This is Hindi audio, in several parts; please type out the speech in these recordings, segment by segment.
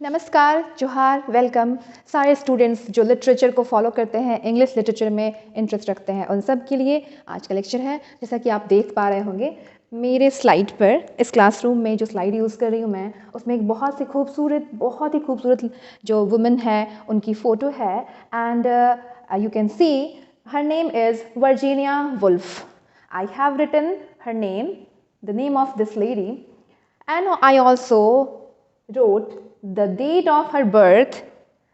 नमस्कार, जोहार, वेलकम सारे स्टूडेंट्स जो लिटरेचर को फॉलो करते हैं, इंग्लिश लिटरेचर में इंटरेस्ट रखते हैं, उन सब के लिए आज का लेक्चर है। जैसा कि आप देख पा रहे होंगे मेरे स्लाइड पर, इस क्लासरूम में जो स्लाइड यूज़ कर रही हूँ मैं, उसमें एक बहुत ही खूबसूरत जो वुमेन है उनकी फ़ोटो है। And you can see her name is Virginia Woolf. I have written her name, the name of this lady, and I also wrote the date of her birth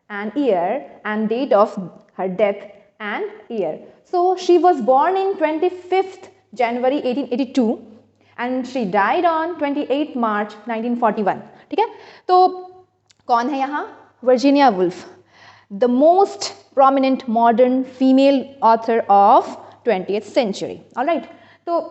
and year and date of her death and year. So she was born in 25th January 1882 and she died on 28 March 1941. ठीक है, तो कौन है यहाँ? Virginia Woolf, the most prominent modern female author of 20th century. All right, तो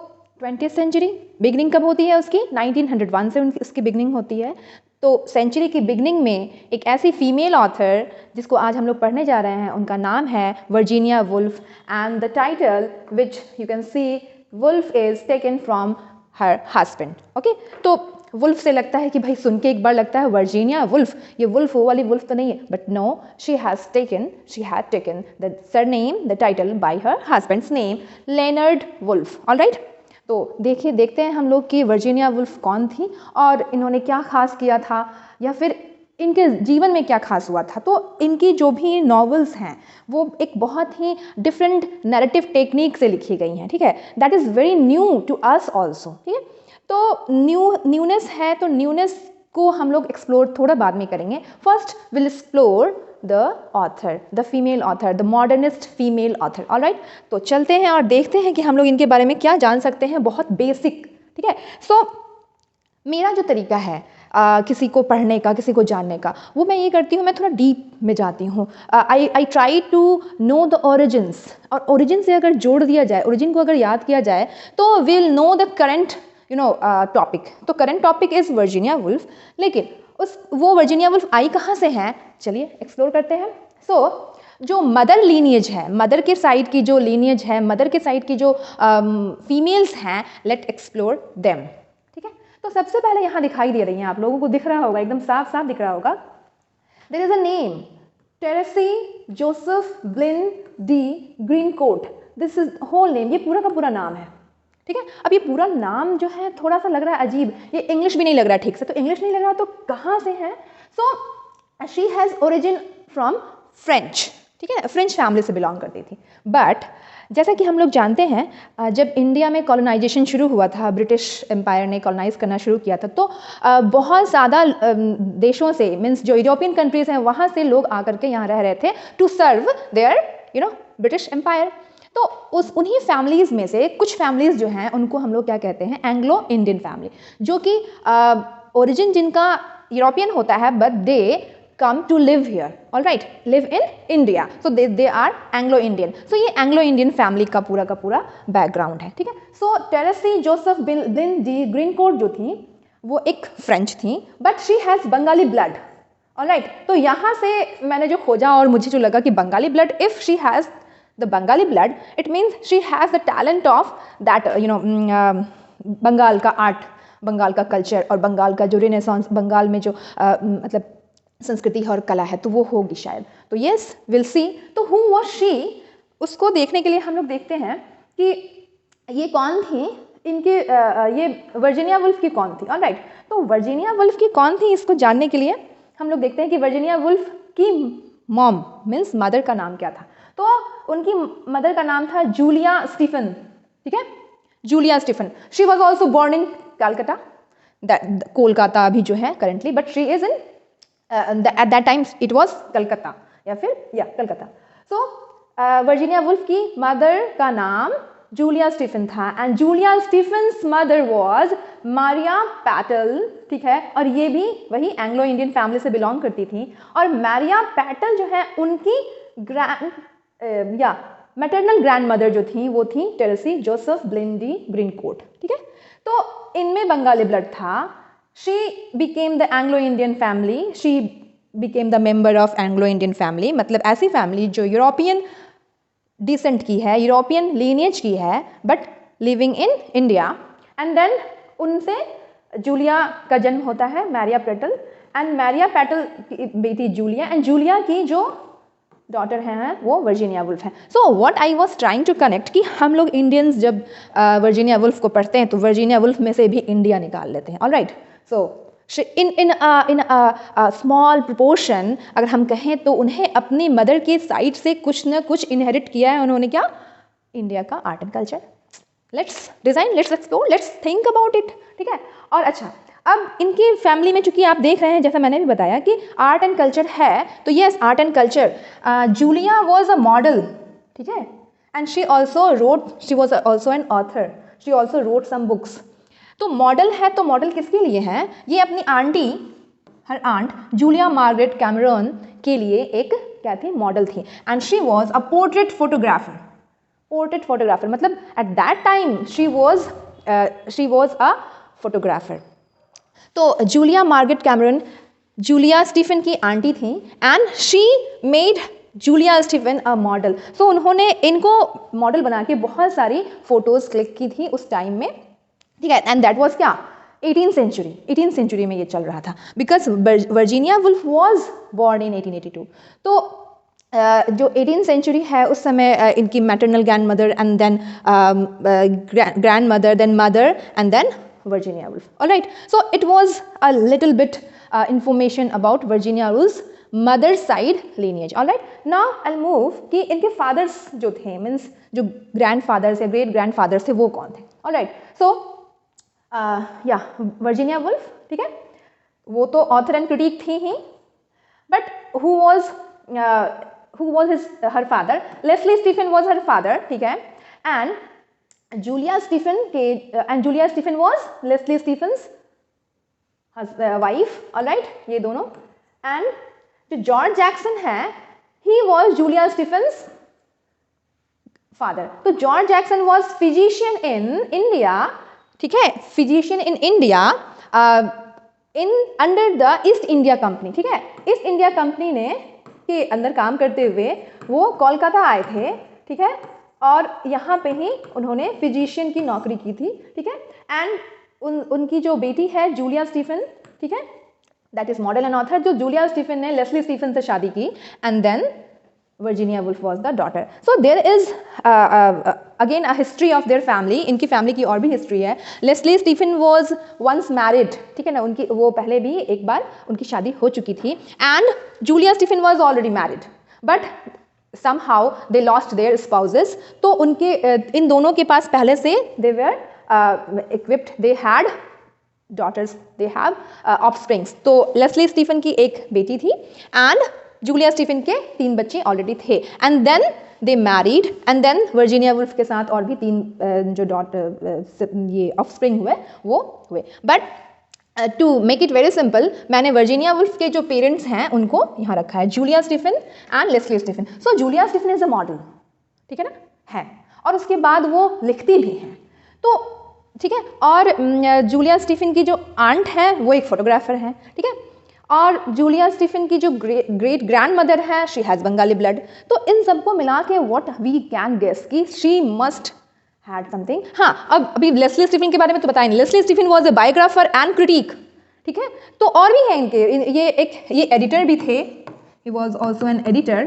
20th सेंचुरी बिगनिंग कब होती है उसकी? 1901 से उसकी बिगनिंग होती है। तो सेंचुरी की बिगनिंग में एक ऐसी फीमेल ऑथर जिसको आज हम लोग पढ़ने जा रहे हैं, उनका नाम है Virginia Woolf. And the title which you can see Woolf is taken from her husband. Okay, तो वुल्फ से लगता है कि भाई सुन के एक बार लगता है वर्जीनिया वुल्फ, ये वुल्फ वो वाली वुल्फ तो नहीं है, but no, she had taken the surname, the title by her husband's name, Leonard Woolf. Alright, तो देखते हैं हम लोग कि वर्जीनिया वुल्फ कौन थी और इन्होंने क्या खास किया था या फिर इनके जीवन में क्या खास हुआ था। तो इनकी जो भी नॉवेल्स हैं वो एक बहुत ही डिफरेंट नैरेटिव टेक्निक से लिखी गई हैं। ठीक है, that is very new to us also. ठीक है, तो न्यूनेस है, तो न्यूनेस को हम लोग एक्सप्लोर थोड़ा बाद में करेंगे। First will explore the author, the female author, the modernist female author. Alright, तो चलते हैं और देखते हैं कि हम लोग इनके बारे में क्या जान सकते हैं, बहुत बेसिक। ठीक है, सो मेरा जो तरीका है किसी को पढ़ने का, किसी को जानने का, वो मैं ये करती हूँ, मैं थोड़ा डीप में जाती हूँ। I try to know the origins, और ओरिजिन से अगर जोड़ दिया जाए, ओरिजिन को अगर याद किया जाए, तो will know the current topic. तो current topic is Virginia Woolf, लेकिन वो वर्जीनिया वुल्फ आई कहाँ से हैं, चलिए एक्सप्लोर करते हैं। सो जो मदर लीनिएज है, मदर के साइड की जो लीनिएज है, मदर के साइड की जो फीमेल्स हैं, लेट एक्सप्लोर देम। ठीक है, तो सबसे पहले यहाँ दिखाई दे रही हैं, आप लोगों को दिख रहा होगा, एकदम साफ साफ दिख रहा होगा। There is a name, Therese Joseph Blin de Greencourt. This is whole name, ये पूरा का पूरा नाम है। ठीक है, अब ये पूरा नाम जो है थोड़ा सा लग रहा है अजीब, ये इंग्लिश भी नहीं लग रहा ठीक से, तो इंग्लिश नहीं लग रहा तो कहाँ से है? So she has origin from French. ठीक है, फ्रेंच फैमिली से बिलोंग करती थी। बट जैसा कि हम लोग जानते हैं, जब इंडिया में कॉलोनाइजेशन शुरू हुआ था, ब्रिटिश एम्पायर ने कॉलोनाइज करना शुरू किया था, तो बहुत ज़्यादा देशों से, मीन्स जो यूरोपियन कंट्रीज़ हैं, वहाँ से लोग आकर के यहाँ रह रहे थे to serve their British empire. तो उन्हीं फैमिलीज़ में से कुछ फैमिलीज़ जो हैं उनको हम लोग क्या कहते हैं, एंग्लो इंडियन फैमिली, जो कि ओरिजिन जिनका यूरोपियन होता है, but they come to live here, all right, live in India, so they are Anglo-Indian. So ये Anglo-Indian family का पूरा बैकग्राउंड है। ठीक है, सो टेरेसी जोसेफ ब्लिन डी ग्रीनकोट जो थी वो एक फ्रेंच थी, but she has Bengali blood. All right, तो यहाँ से मैंने जो खोजा और मुझे जो लगा कि Bengali blood, if she has the Bengali blood, it means she has the talent of that Bengal का आर्ट, बंगाल का कल्चर और बंगाल का जो रिनेसांस, बंगाल में जो मतलब संस्कृति और कला है, तो वो होगी शायद। तो येस, विल सी। तो हु वाज शी, उसको देखने के लिए हम लोग देखते हैं कि ये कौन थी, इनके ये वर्जीनिया वुल्फ की कौन थी। ऑलराइट, तो वर्जीनिया वुल्फ की कौन थी, इसको जानने के लिए हम लोग देखते हैं कि वर्जीनिया वुल्फ की मॉम मीन्स मदर का नाम क्या था। तो उनकी मदर का नाम था जूलिया स्टीफन। ठीक है, Julia Stephen. She was also born in Calcutta, Kolkata अभी जो है currently, but she is in at that time it was Calcutta, या फिर कलकत्ता। सो वर्जीनिया वुल्फ की मदर का नाम जूलिया स्टीफन था, and Julia Stephen's mother was Maria Pattle. ठीक है, और ये भी वही एंग्लो इंडियन फैमिली से बिलोंग करती थी। और मारिया पैटल जो है उनकी मैटरनल ग्रैंड मदर जो थी वो थी टेरेसी जोसेफ ब्लिन डी ग्रीनकोट। ठीक है, तो इनमें बंगाली ब्लड था। She became the Anglo-Indian family. She became the member of Anglo-Indian family. मतलब ऐसी फैमिली जो यूरोपियन डिसेंट की है, यूरोपियन लीनिएज की है, but living in India. And then उनसे जूलिया का जन्म होता है, Maria Pattle, and Maria Pattle की बेटी जूलिया, एंड जूलिया की जो डॉटर हैं वो वर्जीनिया वुल्फ है। So what I was trying to connect कि हम लोग इंडियन्स जब वर्जीनिया वुल्फ को पढ़ते हैं तो वर्जीनिया वुल्फ में से भी इंडिया निकाल लेते हैं। Alright, so in small proportion अगर हम कहें तो उन्हें अपनी मदर के साइड से कुछ न कुछ इनहेरिट किया है उन्होंने, क्या? इंडिया का art and culture. Let's design, let's explore, let's think about it, ठीक है। और अच्छा, अब इनकी फैमिली में चूंकि आप देख रहे हैं, जैसा मैंने भी बताया कि आर्ट एंड कल्चर है, तो yes art and culture, Julia was a model, ठीक है, and she also wrote, she was also an author, she also wrote some books. तो मॉडल है, तो मॉडल किसके लिए है? ये अपनी aunty, her aunt Julia Margaret Cameron के लिए एक क्या थी? मॉडल थी। And she was a portrait photographer, portrait photographer मतलब at that time she was a photographer. तो Julia Margaret Cameron Julia Stephen की आंटी थी, and she made Julia Stephen a model. So उन्होंने इनको मॉडल बना के बहुत सारी फोटोज क्लिक की थी उस टाइम में, ठीक है। एंड दैट वाज क्या? 18th सेंचुरी में ये चल रहा था, because Virginia Woolf was born in 1882। तो जो 18th सेंचुरी है उस समय इनकी maternal grand mother, and then grand mother, then mother, and then Virginia Woolf. All right, so it was a little bit information about Virginia Woolf's mother side lineage. All right, now I'll move कि इनके fathers जो थे, means जो grandfathers या great grandfathers थे वो कौन थे? All right, so yeah, Virginia Woolf, ठीक है, वो तो author and critic थी ही, but who was her father? Leslie Stephen was her father, ठीक है, and Julia Stephen and Julia Stephen was Leslie Stephen's wife, all right, ये दोनों। and जो जॉर्ज जैक्सन है, he was Julia Stephen's father। तो George Jackson was physician in India, ठीक है, physician in India in under the East India Company, ठीक है। ईस्ट इंडिया कंपनी ने के अंदर काम करते हुए वो कोलकाता आए थे, ठीक है, और यहाँ पे ही उन्होंने फिजिशियन की नौकरी की थी, ठीक है। एंड उनकी जो बेटी है जूलिया स्टीफन, ठीक है, that is model and author. जो जूलिया स्टीफन ने लेस्ली स्टीफन से शादी की, and then Virginia Woolf was the daughter. So there is again a history of their family. इनकी फैमिली की और भी हिस्ट्री है। Leslie Stephen was once married, ठीक है ना, उनकी वो पहले भी एक बार उनकी शादी हो चुकी थी, and Julia Stephen was already married, but somehow they lost their spouses। तो उनके इन दोनों के पास पहले से they were equipped, they had daughters, they have offsprings। तो लेस्ली स्टीफन की एक बेटी थी, एंड जूलिया स्टीफन के 3 बच्चे ऑलरेडी थे, and then they married, and then Virginia Woolf के साथ और भी 3 जो डॉटर ये ऑफस्प्रिंग हुए वो हुए। But to make it very simple, मैंने वर्जीनिया वुल्फ के जो पेरेंट्स हैं उनको यहाँ रखा है, Julia Stephen and Leslie Stephen. So Julia Stephen is a model, ठीक है ना, है, और उसके बाद वो लिखती भी हैं, तो ठीक है। और जूलिया स्टीफन की जो आंट है वो एक फोटोग्राफर है, ठीक है, और जूलिया स्टीफन की जो ग्रेट ग्रैंड मदर है, शी हैज़ बंगाली ब्लड। तो इन सबको मिला के व्हाट वी कैन गेस कि शी मस्ट had something। हाँ, अब अभी लेस्ली स्टीफन के बारे में तो बताया नहीं। Leslie Stephen was a biographer and critic, ठीक है, तो और भी है इनके, ये एडिटर भी थे, he was also an editor।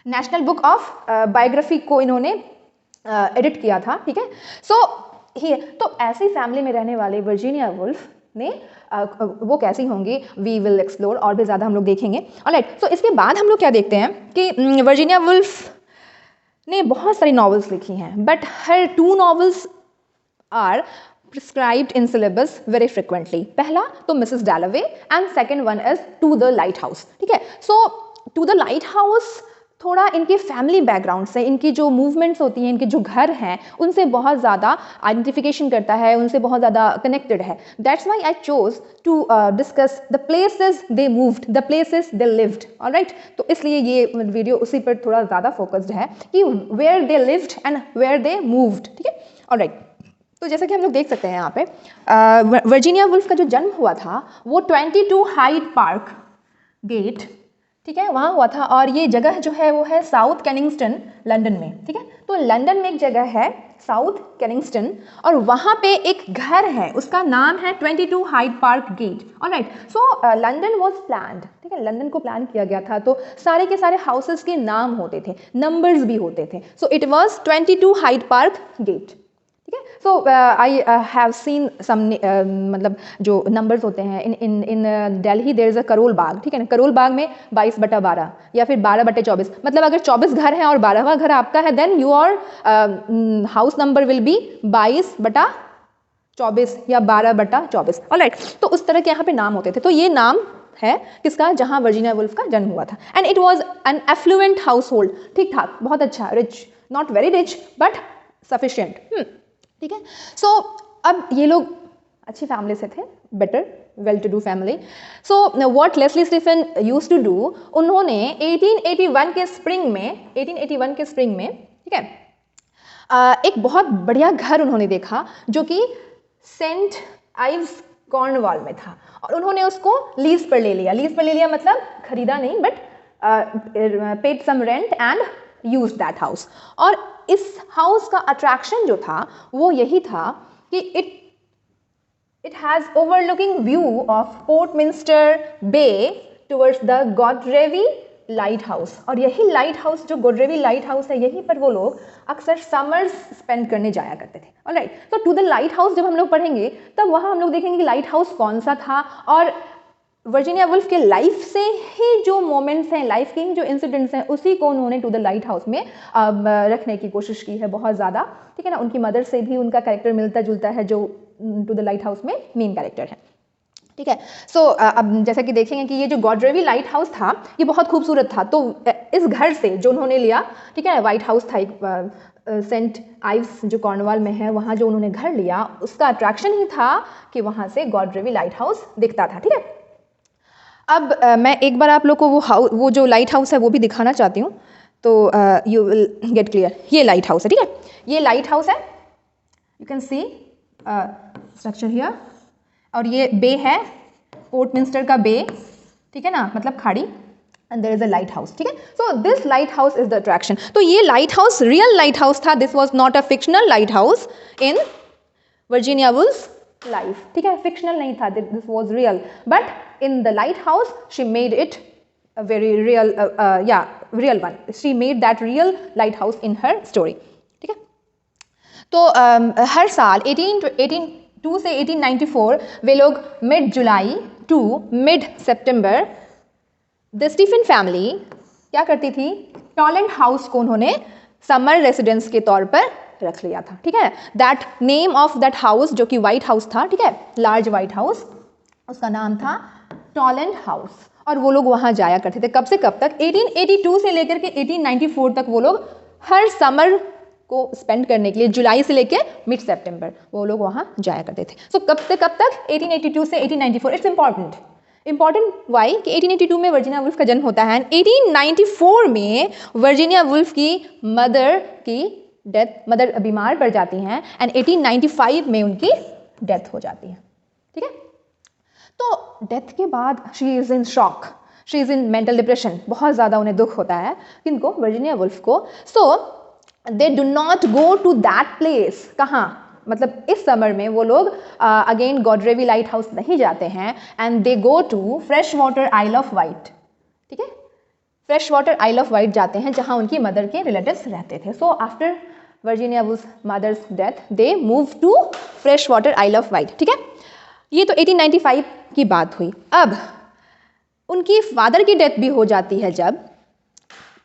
National book of biography को इन्होंने एडिट किया था, ठीक है। सो तो ऐसी फैमिली में रहने वाले वर्जीनिया वुल्फ ने वो कैसी होंगी, वी विल एक्सप्लोर, और भी ज़्यादा हम लोग देखेंगे। ऑलराइट, सो इसके बाद हम लोग क्या देखते हैं कि वर्जीनिया वुल्फ ने बहुत सारी नॉवेल्स लिखी हैं, but her 2 novels are prescribed in syllabus very frequently. पहला तो Mrs Dalloway, and second one is to the lighthouse, ठीक है। So to the lighthouse थोड़ा इनके फैमिली बैकग्राउंड से, इनकी जो मूवमेंट्स होती हैं, इनके जो घर हैं, उनसे बहुत ज़्यादा आइडेंटिफिकेशन करता है, उनसे बहुत ज़्यादा कनेक्टेड है। That's why I chose to discuss the places they moved, the places they lived, alright. तो इसलिए ये वीडियो उसी पर थोड़ा ज़्यादा फोकस्ड है कि where they lived and where they moved, ठीक है, ऑलराइट। तो जैसा कि हम लोग देख सकते हैं यहाँ पे वर्जीनिया वुल्फ का जो जन्म हुआ था वो 22 हाइड पार्क गेट, ठीक है, वहाँ हुआ था। और ये जगह जो है वो है साउथ कैनिंगस्टन, लंदन में। ठीक है, तो लंदन में एक जगह है साउथ कैनिंगस्टन, और वहाँ पे एक घर है, उसका नाम है 22 Hyde Park Gate. Alright, so London was planned. ठीक है, लंदन को प्लान किया गया था, तो सारे के सारे हाउसेस के नाम होते थे, नंबर्स भी होते थे। So it was 22 Hyde Park Gate. ठीक है, सो आई हैव सीन सम, मतलब जो नंबर्स होते हैं in Delhi there is a Karol Bagh. ठीक है ना, करोल बाग में 22/12 या फिर 12/24, मतलब अगर 24 घर हैं और 12वां घर आपका है, then your house number will be 22/24 या 12/24। ऑलराइट, तो उस तरह के यहाँ पे नाम होते थे। तो ये नाम है किसका, जहाँ वर्जीनिया वुल्फ का जन्म हुआ था। And it was an affluent household, ठीक ठाक, बहुत अच्छा, rich, not very rich but sufficient. ठीक है, सो अब ये लोग अच्छी फैमिली से थे, better well to do family. So what Leslie Stephen used to do, उन्होंने 1881 के स्प्रिंग में, ठीक है, एक बहुत बढ़िया घर उन्होंने देखा जो कि सेंट आइव्स कॉर्नवॉल में था, और उन्होंने उसको लीज पर ले लिया, मतलब खरीदा नहीं, but paid some rent and use that house. और इस हाउस का अट्रैक्शन जो था वो यही था कि it has overlooking view of Porthminster Bay towards the Godrevy lighthouse. और यही लाइट हाउस, जो गॉड्रेवी लाइट हाउस है, यहीं पर वो लोग अक्सर समर्स स्पेंड करने जाया करते थे। ऑलराइट, तो टू द लाइट हाउस जब हम लोग पढ़ेंगे तब वहाँ हम लोग देखेंगे कि लाइट हाउस कौन सा था, और वर्जीनिया वुल्फ के लाइफ से ही जो मोमेंट्स हैं, लाइफ के ही जो इंसिडेंट्स हैं, उसी को उन्होंने टू द लाइट हाउस में रखने की कोशिश की है बहुत ज़्यादा। ठीक है ना, उनकी मदर से भी उनका कैरेक्टर मिलता जुलता है, जो टू द लाइट हाउस में मेन कैरेक्टर है। ठीक है, सो अब जैसा कि देखेंगे कि ये जो गॉड्रेवी लाइट हाउस था ये बहुत खूबसूरत था। तो इस घर से जो उन्होंने लिया, ठीक है, वाइट हाउस था एक, सेंट आइव्स जो कॉर्नवॉल में है, वहाँ जो उन्होंने घर लिया, उसका अट्रैक्शन ही था कि वहाँ से गॉड्रेवी लाइट हाउस दिखता था। ठीक है, अब मैं एक बार आप लोग को वो जो लाइट हाउस है वो भी दिखाना चाहती हूँ, तो यू विल गेट क्लियर। ये लाइट हाउस है, ठीक है, ये लाइट हाउस है, you can C structure here, और ये बे है, पोर्टमिंस्टर का बे, ठीक है ना, मतलब खाड़ी, and there is a lighthouse. ठीक है, so this lighthouse is the attraction. तो ये lighthouse real lighthouse था, this was not a fictional lighthouse in Virginia Woolf life. ठीक है, फिक्शनल नहीं था, this was real, but in the lighthouse she made it a very real real one. She made that real lighthouse in her story. ठीक है, तो हर साल 1882 से 1894 वे लोग mid July to mid September the Stephen family क्या करती थी, टॉलेंट हाउस को उन्होंने समर रेसिडेंस के तौर पर रख लिया था। ठीक है, that name of that house जो कि वाइट हाउस था, ठीक है, लार्ज वाइट हाउस, उसका नाम था टॉलेंट हाउस। और वो लोग वहाँ जाया करते थे, कब से कब तक, 1882 से लेकर के 1894 तक वो लोग हर समर को स्पेंड करने के लिए, जुलाई से लेकर मिड सितंबर वो लोग वहाँ जाया करते थे। सो कब से कब तक, 1882 से 1894। इट्स इंपॉर्टेंट वाई कि 1882 में वर्जीनिया वुल्फ का जन्म होता है, 1894 में वर्जीनिया वुल्फ की मदर बीमार पड़ जाती हैं, एंड 1895 में उनकी डेथ हो जाती है। ठीक है, तो डेथ के बाद she is in shock, she is in mental depression, बहुत ज़्यादा उन्हें दुख होता है, किनको, वर्जीनिया वुल्फ को। So they do not go to that place, कहाँ, मतलब इस समर में वो लोग अगेन गॉड्रेवी लाइट हाउस नहीं जाते हैं, and they go to Freshwater Isle of Wight. ठीक है, Freshwater Isle of Wight जाते हैं, जहाँ उनकी मदर के रिलेटिव्स रहते थे। So after Virginia Woolf mother's death they move to Freshwater Isle of Wight. ठीक है, ये तो 1895 की बात हुई। अब उनकी फादर की डेथ भी हो जाती है जब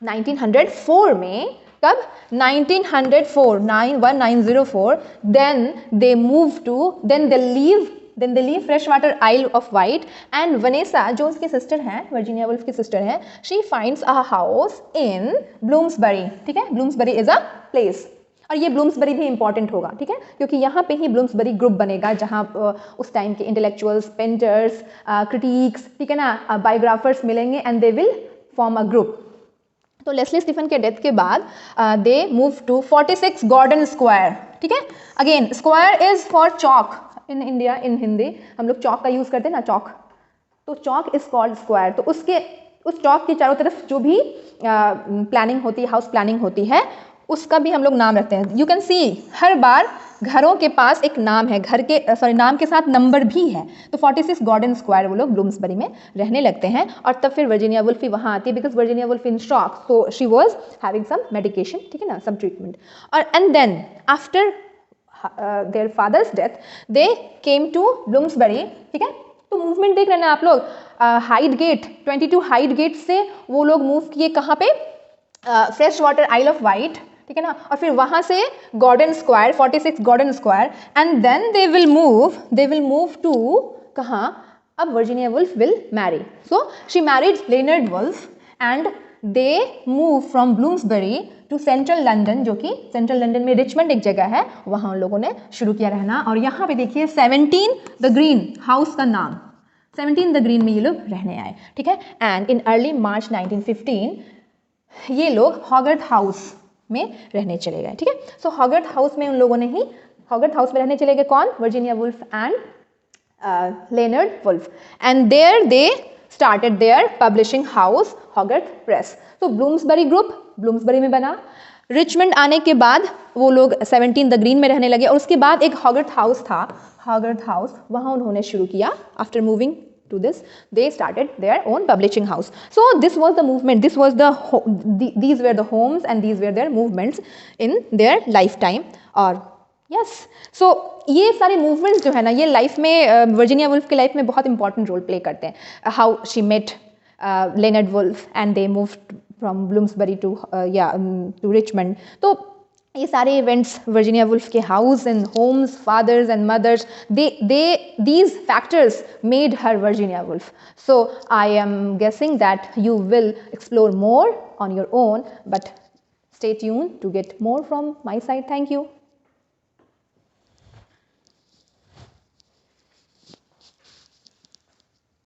1904 में, कब, 1904 then they move to, then they leave Freshwater Isle of Wight, and Vanessa जो उसकी सिस्टर हैं, वर्जीनिया वुल्फ की सिस्टर हैं, she finds a house in Bloomsbury. ठीक है, ब्लूम्सबरी इज अ प्लेस, और ये ब्लूम्सबरी भी इंपॉर्टेंट होगा। ठीक है, क्योंकि यहाँ पे ही ब्लूम्सबरी ग्रुप बनेगा, जहाँ उस टाइम के इंटेलेक्चुअल्स, पेंटर्स, क्रिटिक्स, ठीक है ना, बायोग्राफर्स मिलेंगे, and they will form a group. तो लेस्ली स्टीफन के डेथ के बाद they move to 46 Gordon Square. ठीक है, again square is for chowk in India, in Hindi हम लोग चौक का यूज करते हैं ना, चौक, तो चौक इज कॉल्ड स्क्वायर। तो उसके उस चौक के चारों तरफ जो भी प्लानिंग होती है, हाउस प्लानिंग होती है, उसका भी हम लोग नाम रखते हैं। यू कैन सी हर बार घरों के पास एक नाम है, घर के नाम के साथ नंबर भी है। तो 46 गॉर्डन स्क्वायर वो लोग ब्लूम्सबरी में रहने लगते हैं और तब फिर वर्जीनिया वुल्फ भी वहाँ आती है, because Virginia Woolf in shock, so she was having some medication, ठीक है ना, सम ट्रीटमेंट। और and then after their father's death they came to Bloomsbury, ठीक है। तो मूवमेंट देख रहे हैं आप लोग, हाइड गेट 22 हाइड गेट से वो लोग मूव किए कहाँ पे, Freshwater Isle of Wight, ठीक है ना, और फिर वहाँ से Gordon Square 46 Gordon Square, and then they will move to कहाँ, अब Virginia Woolf will marry, so she married Leonard Woolf and they move from Bloomsbury to central London, जो कि सेंट्रल लंदन में रिचमंड एक जगह है, वहाँ उन लोगों ने शुरू किया रहना। और यहाँ पे देखिए 17 द ग्रीन हाउस का नाम, 17 द ग्रीन में ये लोग रहने आए, ठीक है। एंड इन अर्ली मार्च 1915 ये लोग हॉगर्थ हाउस में रहने चले गए, ठीक है। सो हॉगर्थ हाउस में उन लोगों ने ही, हॉगर्थ हाउस में रहने चले गए कौन, Virginia Woolf and Leonard Woolf, and there they started their publishing house Hogarth Press. तो ब्लूम्सबरी ग्रुप ब्लूम्सबरी में बना। रिचमंड आने के बाद वो लोग 17 द ग्रीन में रहने लगे और उसके बाद एक हॉगर्थ हाउस था, हॉगर्थ हाउस, वहाँ उन्होंने शुरू किया। After moving to this they started their own publishing house. So this was the movement, this was these were the homes and these were their movements in their lifetime. और यस, सो ये सारे मूवमेंट्स जो है ना, ये लाइफ में वर्जीनिया वुल्फ के लाइफ में बहुत इंपॉर्टेंट रोल प्ले करते हैं। How she met Leonard Woolf and they moved from Bloomsbury to Richmond. तो ये सारे इवेंट्स, वर्जीनिया वुल्फ के house and homes, fathers and mothers, these factors made her Virginia Woolf. So I am guessing that you will explore more on your own, but stay tuned to get more from my side. Thank you.